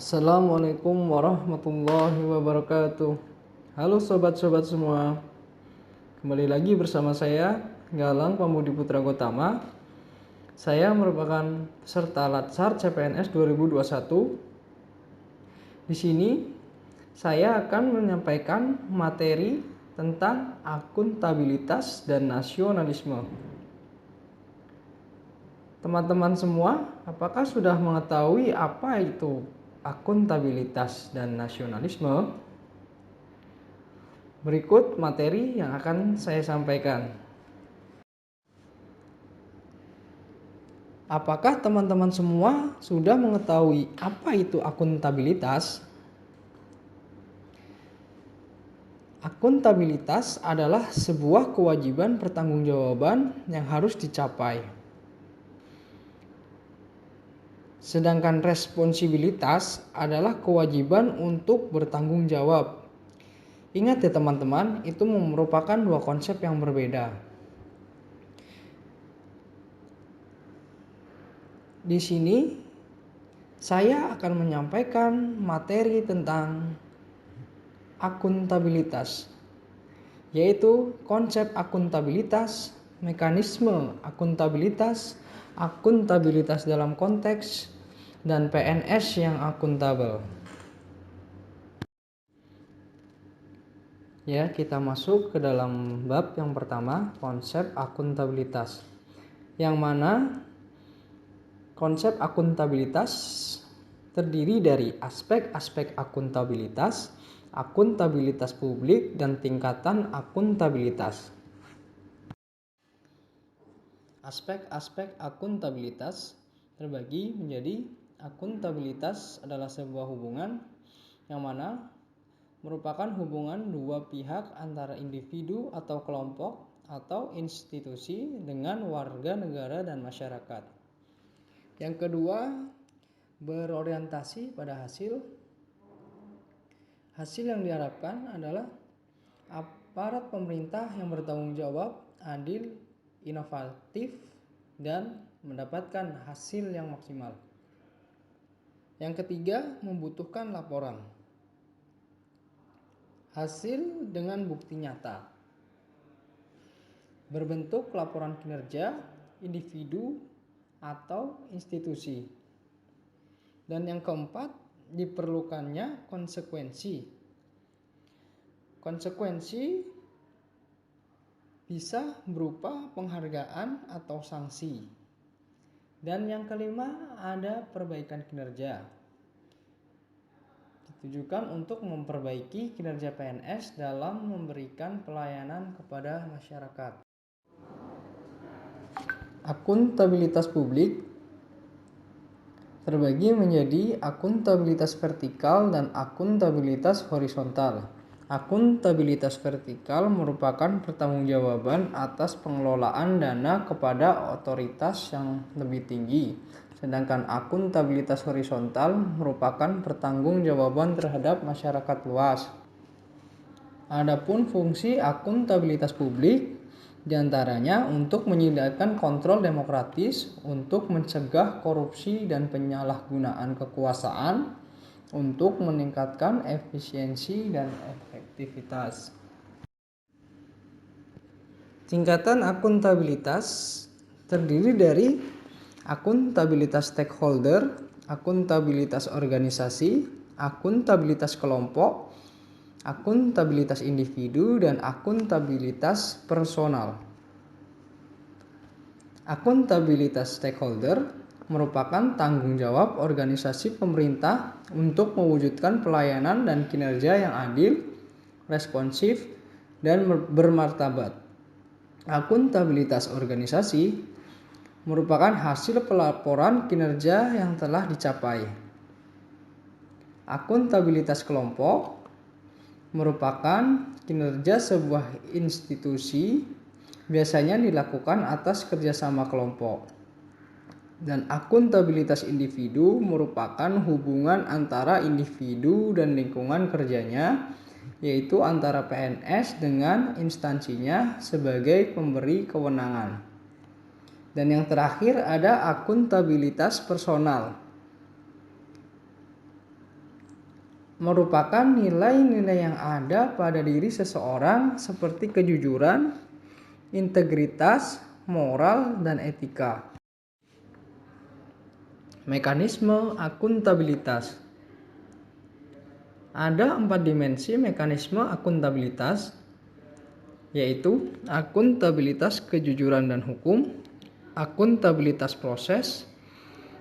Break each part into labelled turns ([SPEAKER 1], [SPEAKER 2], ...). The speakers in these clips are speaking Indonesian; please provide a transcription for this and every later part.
[SPEAKER 1] Assalamualaikum warahmatullahi wabarakatuh. Halo sobat-sobat semua, kembali lagi bersama saya Galang Pambudi Putra Gotama. Saya merupakan peserta Latsar CPNS 2021. Di sini saya akan menyampaikan materi tentang akuntabilitas dan nasionalisme. Teman-teman semua, apakah sudah mengetahui apa itu akuntabilitas dan nasionalisme? Berikut materi yang akan saya sampaikan. Apakah teman-teman semua sudah mengetahui apa itu akuntabilitas? Akuntabilitas adalah sebuah kewajiban pertanggungjawaban yang harus dicapai. Sedangkan responsibilitas adalah kewajiban untuk bertanggung jawab. Ingat ya teman-teman, itu merupakan dua konsep yang berbeda. Di sini saya akan menyampaikan materi tentang akuntabilitas, yaitu konsep akuntabilitas, mekanisme akuntabilitas, akuntabilitas dalam konteks, dan PNS yang akuntabel. Ya, kita masuk ke dalam bab yang pertama, konsep akuntabilitas. Yang mana konsep akuntabilitas terdiri dari aspek-aspek akuntabilitas, akuntabilitas publik, dan tingkatan akuntabilitas. Aspek-aspek akuntabilitas terbagi menjadi akuntabilitas adalah sebuah hubungan yang mana merupakan hubungan dua pihak antara individu atau kelompok atau institusi dengan warga negara dan masyarakat. Yang kedua, berorientasi pada hasil. Hasil yang diharapkan adalah aparat pemerintah yang bertanggung jawab, adil, inovatif, dan mendapatkan hasil yang maksimal. Yang ketiga, membutuhkan laporan. Hasil dengan bukti nyata. Berbentuk laporan kinerja, individu, atau institusi. Dan yang keempat, diperlukannya konsekuensi. Konsekuensi bisa berupa penghargaan atau sanksi. Dan yang kelima, ada perbaikan kinerja. Ditujukan untuk memperbaiki kinerja PNS dalam memberikan pelayanan kepada masyarakat. Akuntabilitas publik terbagi menjadi akuntabilitas vertikal dan akuntabilitas horizontal. Akuntabilitas vertikal merupakan pertanggungjawaban atas pengelolaan dana kepada otoritas yang lebih tinggi, sedangkan akuntabilitas horizontal merupakan pertanggungjawaban terhadap masyarakat luas. Adapun fungsi akuntabilitas publik diantaranya untuk menyediakan kontrol demokratis, untuk mencegah korupsi dan penyalahgunaan kekuasaan, untuk meningkatkan efisiensi dan efektivitas. Tingkatan akuntabilitas terdiri dari akuntabilitas stakeholder, akuntabilitas organisasi, akuntabilitas kelompok, akuntabilitas individu, dan akuntabilitas personal. Akuntabilitas stakeholder merupakan tanggung jawab organisasi pemerintah untuk mewujudkan pelayanan dan kinerja yang adil, responsif, dan bermartabat. Akuntabilitas organisasi merupakan hasil pelaporan kinerja yang telah dicapai. Akuntabilitas kelompok merupakan kinerja sebuah institusi, biasanya dilakukan atas kerjasama kelompok. Dan akuntabilitas individu merupakan hubungan antara individu dan lingkungan kerjanya, yaitu antara PNS dengan instansinya sebagai pemberi kewenangan. Dan yang terakhir ada akuntabilitas personal. merupakan nilai-nilai yang ada pada diri seseorang seperti kejujuran, integritas, moral, dan etika. Mekanisme akuntabilitas. Ada 4 dimensi mekanisme akuntabilitas, yaitu akuntabilitas kejujuran dan hukum, akuntabilitas proses,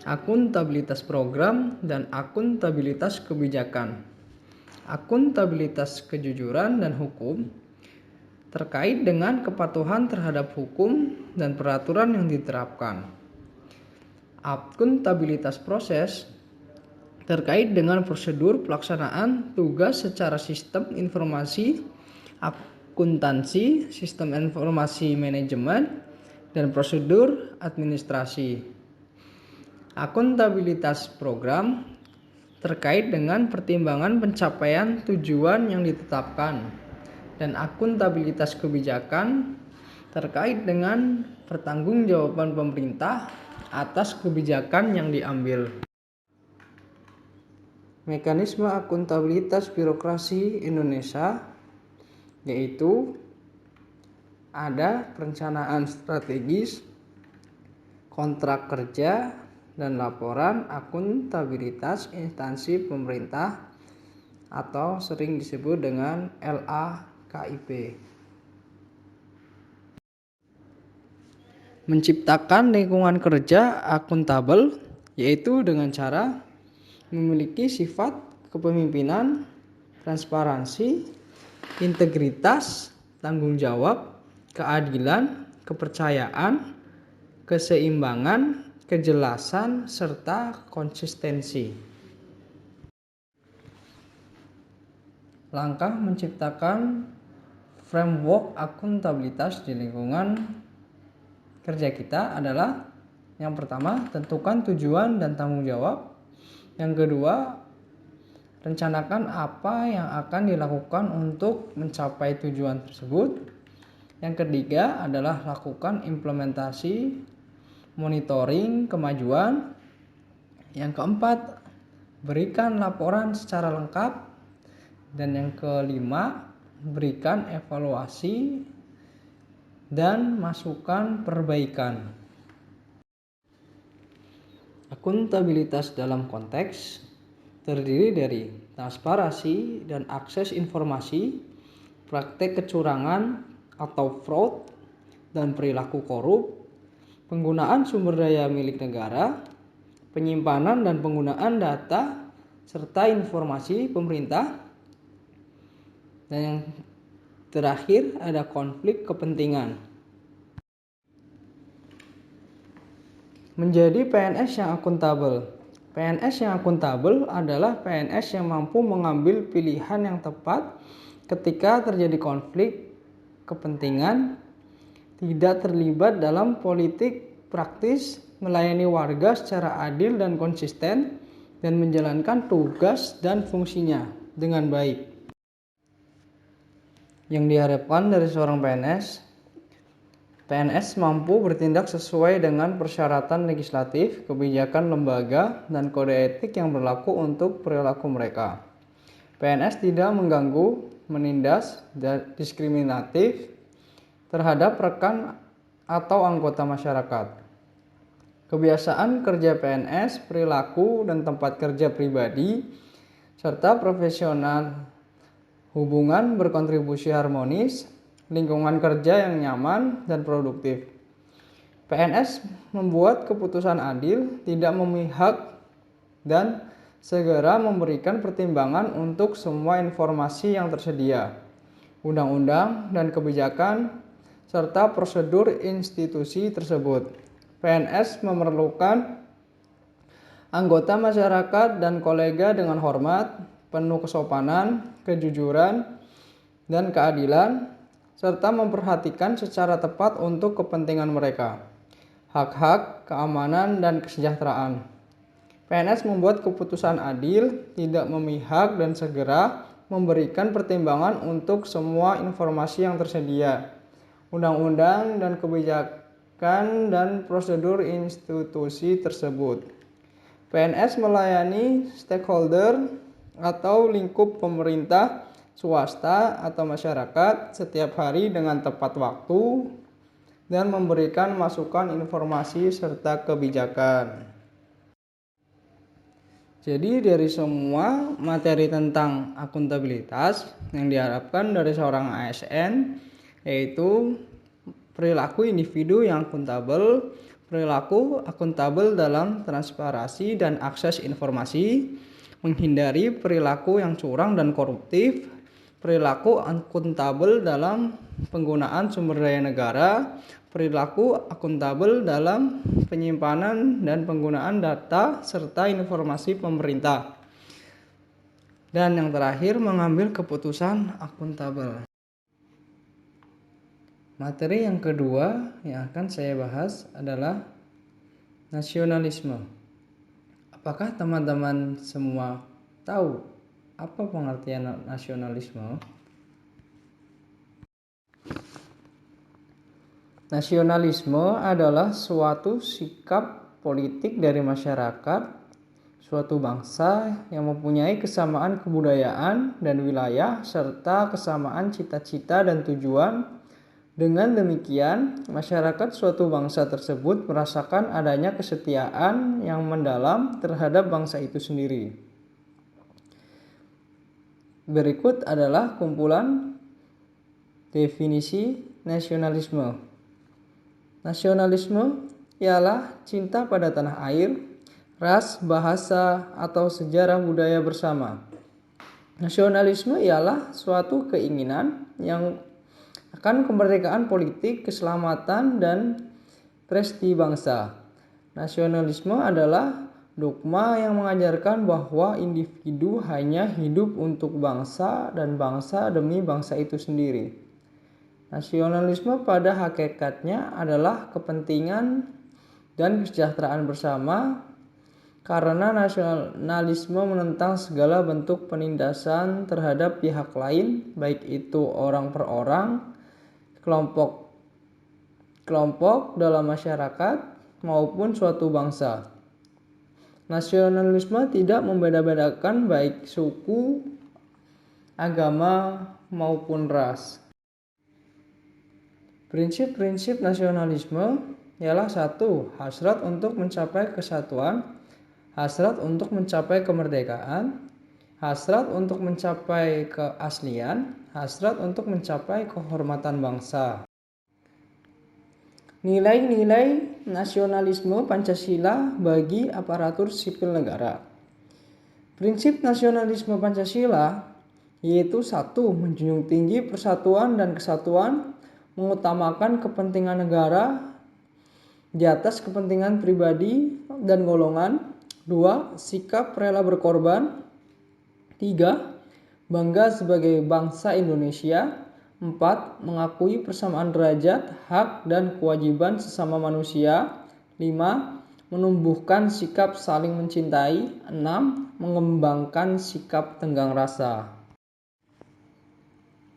[SPEAKER 1] akuntabilitas program, dan akuntabilitas kebijakan. Akuntabilitas kejujuran dan hukum terkait dengan kepatuhan terhadap hukum dan peraturan yang diterapkan. Akuntabilitas proses terkait dengan prosedur pelaksanaan tugas secara sistem informasi akuntansi, sistem informasi manajemen, dan prosedur administrasi. Akuntabilitas program terkait dengan pertimbangan pencapaian tujuan yang ditetapkan, dan akuntabilitas kebijakan terkait dengan pertanggungjawaban pemerintah atas kebijakan yang diambil. Mekanisme akuntabilitas birokrasi Indonesia, yaitu ada perencanaan strategis, kontrak kerja, dan laporan akuntabilitas instansi pemerintah atau sering disebut dengan LAKIP. Menciptakan lingkungan kerja akuntabel, yaitu dengan cara memiliki sifat kepemimpinan, transparansi, integritas, tanggung jawab, keadilan, kepercayaan, keseimbangan, kejelasan, serta konsistensi. Langkah menciptakan framework akuntabilitas di lingkungan kerja kita adalah: yang pertama, tentukan tujuan dan tanggung jawab. Yang kedua, rencanakan apa yang akan dilakukan untuk mencapai tujuan tersebut. Yang ketiga adalah lakukan implementasi, monitoring kemajuan. Yang keempat, berikan laporan secara lengkap. Dan yang kelima, berikan evaluasi dan masukan perbaikan. Akuntabilitas dalam konteks terdiri dari transparansi dan akses informasi, praktek kecurangan atau fraud dan perilaku korup, penggunaan sumber daya milik negara, penyimpanan dan penggunaan data serta informasi pemerintah, dan yang terakhir ada konflik kepentingan. Menjadi PNS yang akuntabel. PNS yang akuntabel adalah PNS yang mampu mengambil pilihan yang tepat ketika terjadi konflik kepentingan, tidak terlibat dalam politik praktis, melayani warga secara adil dan konsisten, dan menjalankan tugas dan fungsinya dengan baik. Yang diharapkan dari seorang PNS mampu bertindak sesuai dengan persyaratan legislatif, kebijakan lembaga, dan kode etik yang berlaku untuk perilaku mereka. PNS tidak mengganggu, menindas, dan diskriminatif terhadap rekan atau anggota masyarakat. Kebiasaan kerja PNS, perilaku, dan tempat kerja pribadi, serta profesional, hubungan berkontribusi harmonis, lingkungan kerja yang nyaman dan produktif. PNS membuat keputusan adil, tidak memihak, dan segera memberikan pertimbangan untuk semua informasi yang tersedia, undang-undang dan kebijakan, serta prosedur institusi tersebut. PNS memerlukan anggota masyarakat dan kolega dengan hormat, penuh kesopanan, kejujuran, dan keadilan, serta memperhatikan secara tepat untuk kepentingan mereka, hak-hak, keamanan, dan kesejahteraan. PNS membuat keputusan adil, tidak memihak, dan segera memberikan pertimbangan untuk semua informasi yang tersedia, undang-undang dan kebijakan, dan prosedur institusi tersebut. PNS melayani stakeholder atau lingkup pemerintah, swasta, atau masyarakat setiap hari dengan tepat waktu dan memberikan masukan, informasi, serta kebijakan. Jadi dari semua materi tentang akuntabilitas yang diharapkan dari seorang ASN yaitu perilaku individu yang akuntabel, perilaku akuntabel dalam transparansi dan akses informasi, menghindari perilaku yang curang dan koruptif, perilaku akuntabel dalam penggunaan sumber daya negara, perilaku akuntabel dalam penyimpanan dan penggunaan data serta informasi pemerintah. Dan yang terakhir, mengambil keputusan akuntabel. Materi yang kedua yang akan saya bahas adalah nasionalisme. Apakah teman-teman semua tahu apa pengertian nasionalisme? Nasionalisme adalah suatu sikap politik dari masyarakat suatu bangsa yang mempunyai kesamaan kebudayaan dan wilayah serta kesamaan cita-cita dan tujuan. Dengan demikian, masyarakat suatu bangsa tersebut merasakan adanya kesetiaan yang mendalam terhadap bangsa itu sendiri. Berikut adalah kumpulan definisi nasionalisme. Nasionalisme ialah cinta pada tanah air, ras, bahasa, atau sejarah budaya bersama. Nasionalisme ialah suatu keinginan yang akan kemerdekaan politik, keselamatan, dan prestise bangsa. Nasionalisme adalah dogma yang mengajarkan bahwa individu hanya hidup untuk bangsa dan bangsa demi bangsa itu sendiri. Nasionalisme pada hakikatnya adalah kepentingan dan kesejahteraan bersama, karena nasionalisme menentang segala bentuk penindasan terhadap pihak lain, baik itu orang per orang, kelompok dalam masyarakat, maupun suatu bangsa. Nasionalisme tidak membeda-bedakan baik suku, agama, maupun ras. Prinsip-prinsip nasionalisme ialah 1. Hasrat untuk mencapai kesatuan, hasrat untuk mencapai kemerdekaan, hasrat untuk mencapai keaslian, hasrat untuk mencapai kehormatan bangsa. Nilai-nilai nasionalisme Pancasila bagi aparatur sipil negara. Prinsip nasionalisme Pancasila yaitu 1. Menjunjung tinggi persatuan dan kesatuan, mengutamakan kepentingan negara di atas kepentingan pribadi dan golongan. 2. Sikap rela berkorban. 3. Bangga sebagai bangsa Indonesia. 4. Mengakui persamaan derajat, hak, dan kewajiban sesama manusia. 5. Menumbuhkan sikap saling mencintai. 6. Mengembangkan sikap tenggang rasa.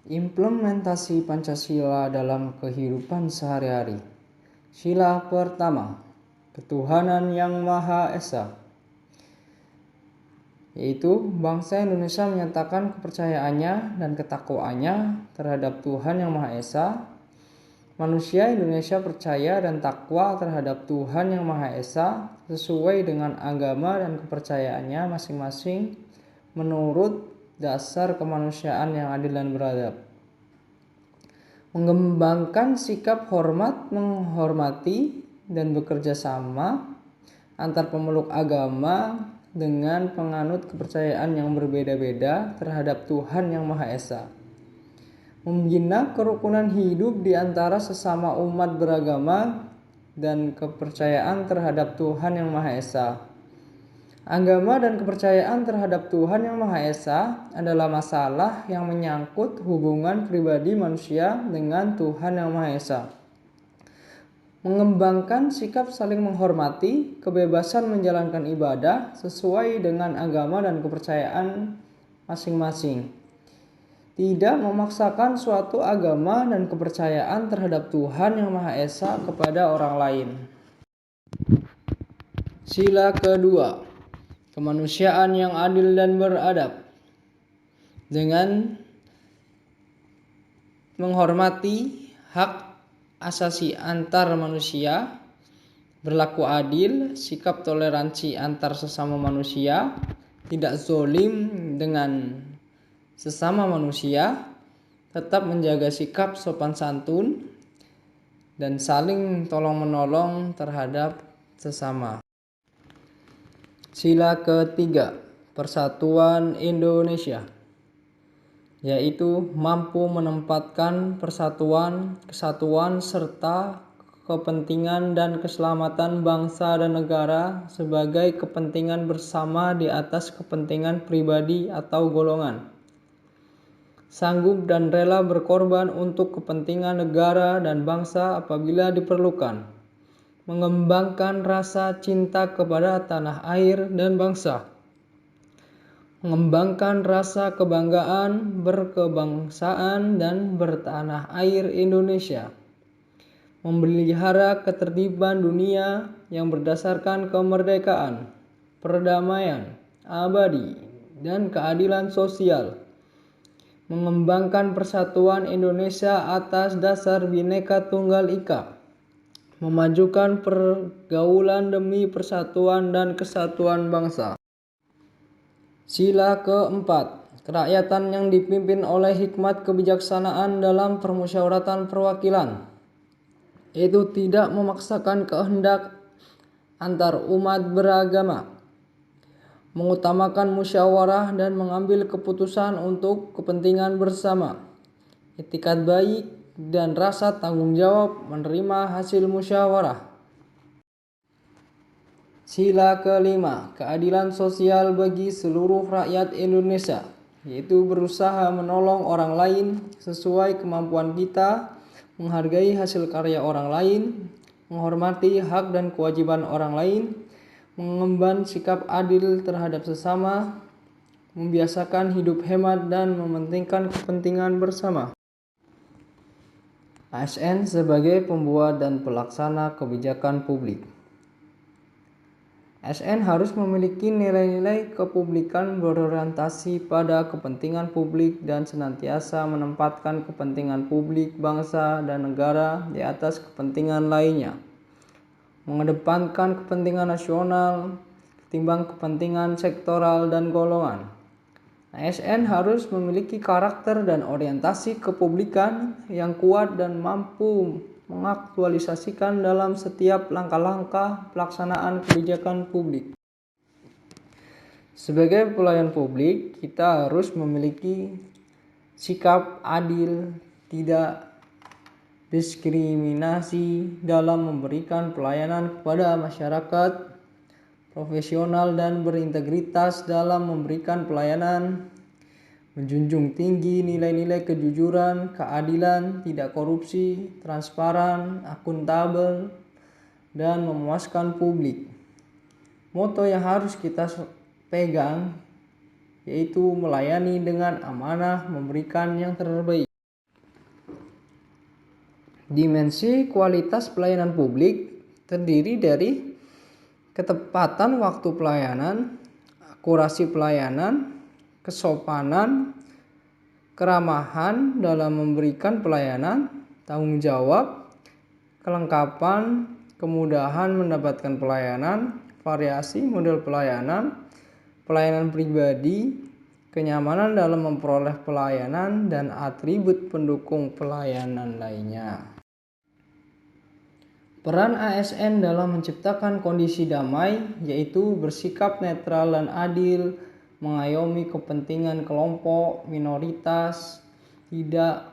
[SPEAKER 1] Implementasi Pancasila dalam kehidupan sehari-hari. Sila pertama, ketuhanan yang Maha Esa, yaitu bangsa Indonesia menyatakan kepercayaannya dan ketakwaannya terhadap Tuhan yang Maha Esa. Manusia Indonesia percaya dan takwa terhadap Tuhan yang Maha Esa sesuai dengan agama dan kepercayaannya masing-masing menurut dasar kemanusiaan yang adil dan beradab. Mengembangkan sikap hormat, menghormati, dan bekerja sama antar pemeluk agama dengan penganut kepercayaan yang berbeda-beda terhadap Tuhan yang Maha Esa. Membina kerukunan hidup di antara sesama umat beragama dan kepercayaan terhadap Tuhan yang Maha Esa. Agama dan kepercayaan terhadap Tuhan yang Maha Esa adalah masalah yang menyangkut hubungan pribadi manusia dengan Tuhan yang Maha Esa. Mengembangkan sikap saling menghormati, kebebasan menjalankan ibadah sesuai dengan agama dan kepercayaan masing-masing. Tidak memaksakan suatu agama dan kepercayaan terhadap Tuhan yang Maha Esa kepada orang lain. Sila kedua, kemanusiaan yang adil dan beradab. dengan menghormati hak asasi antar manusia, berlaku adil, sikap toleransi antar sesama manusia, tidak zalim dengan sesama manusia, tetap menjaga sikap sopan santun, dan saling tolong-menolong terhadap sesama. Sila ketiga, Persatuan Indonesia, yaitu mampu menempatkan persatuan, kesatuan, serta kepentingan dan keselamatan bangsa dan negara sebagai kepentingan bersama di atas kepentingan pribadi atau golongan. Sanggup dan rela berkorban untuk kepentingan negara dan bangsa apabila diperlukan. Mengembangkan rasa cinta kepada tanah air dan bangsa. Mengembangkan rasa kebanggaan berkebangsaan dan bertanah air Indonesia. Memelihara ketertiban dunia yang berdasarkan kemerdekaan, perdamaian, abadi, dan keadilan sosial. Mengembangkan persatuan Indonesia atas dasar Bhinneka Tunggal Ika. Memajukan pergaulan demi persatuan dan kesatuan bangsa. Sila keempat, kerakyatan yang dipimpin oleh hikmat kebijaksanaan dalam permusyawaratan perwakilan, yaitu tidak memaksakan kehendak antar umat beragama, mengutamakan musyawarah dan mengambil keputusan untuk kepentingan bersama, etikat baik dan rasa tanggung jawab menerima hasil musyawarah. Sila kelima, keadilan sosial bagi seluruh rakyat Indonesia, yaitu berusaha menolong orang lain sesuai kemampuan kita, menghargai hasil karya orang lain, menghormati hak dan kewajiban orang lain, mengemban sikap adil terhadap sesama, membiasakan hidup hemat dan mementingkan kepentingan bersama. ASN sebagai pembuat dan pelaksana kebijakan publik. ASN harus memiliki nilai-nilai kepublikan berorientasi pada kepentingan publik dan senantiasa menempatkan kepentingan publik, bangsa, dan negara di atas kepentingan lainnya. Mengedepankan kepentingan nasional ketimbang kepentingan sektoral dan golongan. ASN harus memiliki karakter dan orientasi kepublikan yang kuat dan mampu mengaktualisasikan dalam setiap langkah-langkah pelaksanaan kebijakan publik. Sebagai pelayan publik, kita harus memiliki sikap adil, tidak diskriminasi dalam memberikan pelayanan kepada masyarakat, profesional dan berintegritas dalam memberikan pelayanan, menjunjung tinggi nilai-nilai kejujuran, keadilan, tidak korupsi, transparan, akuntabel, dan memuaskan publik. Moto yang harus kita pegang yaitu melayani dengan amanah, memberikan yang terbaik. Dimensi kualitas pelayanan publik terdiri dari ketepatan waktu pelayanan, akurasi pelayanan, kesopanan, keramahan dalam memberikan pelayanan, tanggung jawab, kelengkapan, kemudahan mendapatkan pelayanan, variasi model pelayanan, pelayanan pribadi, kenyamanan dalam memperoleh pelayanan, dan atribut pendukung pelayanan lainnya. Peran ASN dalam menciptakan kondisi damai yaitu bersikap netral dan adil, mengayomi kepentingan kelompok minoritas, tidak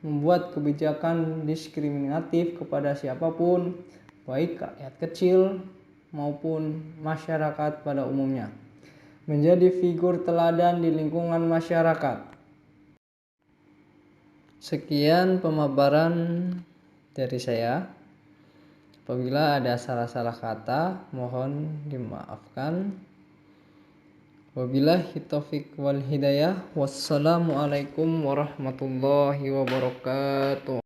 [SPEAKER 1] membuat kebijakan diskriminatif kepada siapapun, baik rakyat kecil maupun masyarakat pada umumnya. Menjadi figur teladan di lingkungan masyarakat. Sekian pemaparan dari saya. Apabila ada salah-salah kata, mohon dimaafkan. Wabillahi taufiq wal hidayah. Wassalamualaikum warahmatullahi wabarakatuh.